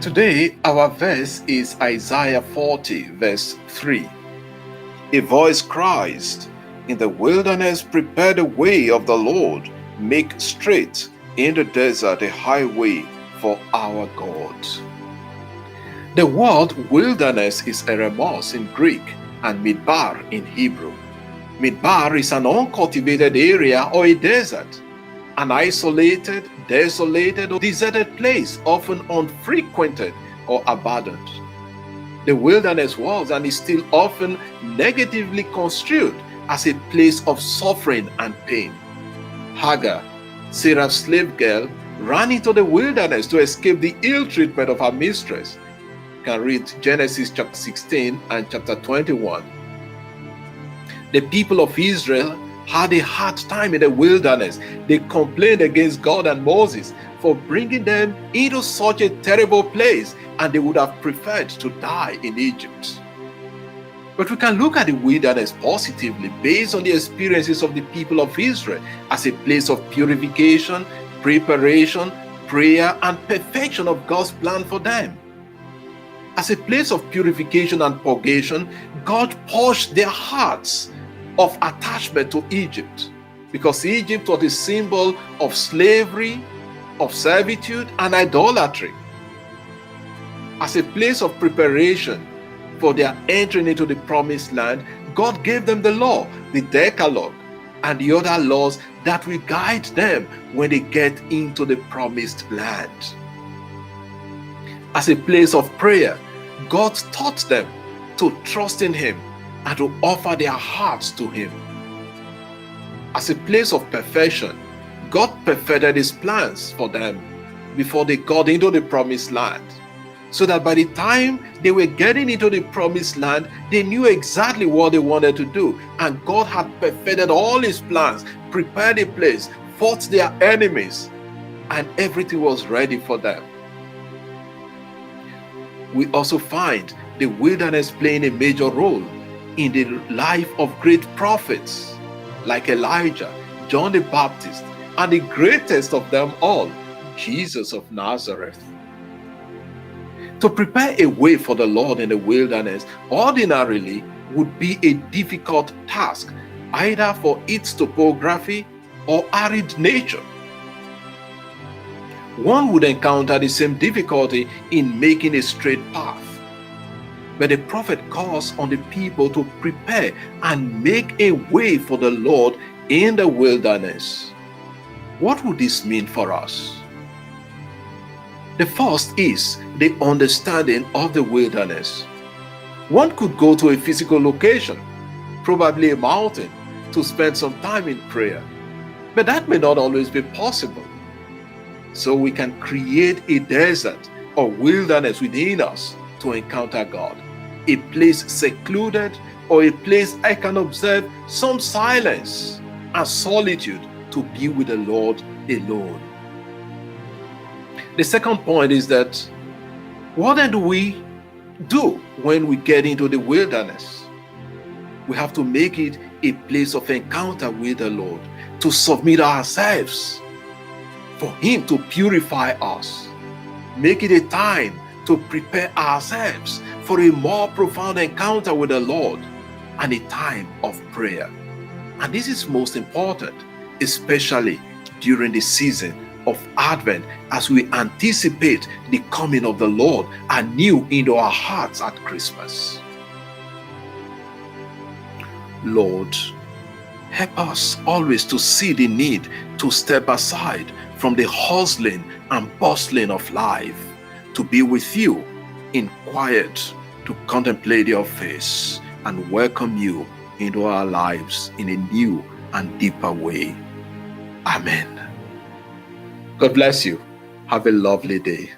Today, our verse is Isaiah 40, verse 3. A voice cries, "In the wilderness, prepare the way of the Lord, make straight in the desert a highway for our God." The word wilderness is eremos in Greek and midbar in Hebrew. Midbar is an uncultivated area or a desert, an isolated, desolated, or deserted place, often unfrequented or abandoned. The wilderness was and is still often negatively construed as a place of suffering and pain. Hagar, Sarah's slave girl, ran into the wilderness to escape the ill treatment of her mistress. You can read Genesis chapter 16 and chapter 21. The people of Israel had a hard time in the wilderness. They complained against God and Moses for bringing them into such a terrible place, and they would have preferred to die in Egypt. But we can look at the wilderness positively based on the experiences of the people of Israel as a place of purification, preparation, prayer, and perfection of God's plan for them. As a place of purification and purgation, God purged their hearts of attachment to Egypt, because Egypt was a symbol of slavery, of servitude, and idolatry. As a place of preparation for their entering into the promised land, God gave them the law, the Decalogue, and the other laws that will guide them when they get into the promised land. As a place of prayer, God taught them to trust in Him and to offer their hearts to Him. As a place of perfection, God perfected His plans for them before they got into the promised land, so that by the time they were getting into the promised land, they knew exactly what they wanted to do, and God had perfected all His plans, prepared a place, fought their enemies, and everything was ready for them. We also find the wilderness playing a major role in the life of great prophets like Elijah, John the Baptist, and the greatest of them all, Jesus of Nazareth. To prepare a way for the Lord in the wilderness ordinarily would be a difficult task, either for its topography or arid nature. One would encounter the same difficulty in making a straight path. But the prophet calls on the people to prepare and make a way for the Lord in the wilderness. What would this mean for us? The first is the understanding of the wilderness. One could go to a physical location, probably a mountain, to spend some time in prayer, but that may not always be possible. So we can create a desert or wilderness within us to encounter God. A place secluded, or a place I can observe some silence and solitude to be with the Lord alone. The second point is that what then do we do when we get into the wilderness? We have to make it a place of encounter with the Lord, to submit ourselves, for Him to purify us. Make it a time to prepare ourselves for a more profound encounter with the Lord, and a time of prayer. And this is most important, especially during the season of Advent, as we anticipate the coming of the Lord anew into our hearts at Christmas. Lord, help us always to see the need to step aside from the hustling and bustling of life, to be with You in quiet, to contemplate Your face and welcome You into our lives in a new and deeper way. Amen. God bless you. Have a lovely day.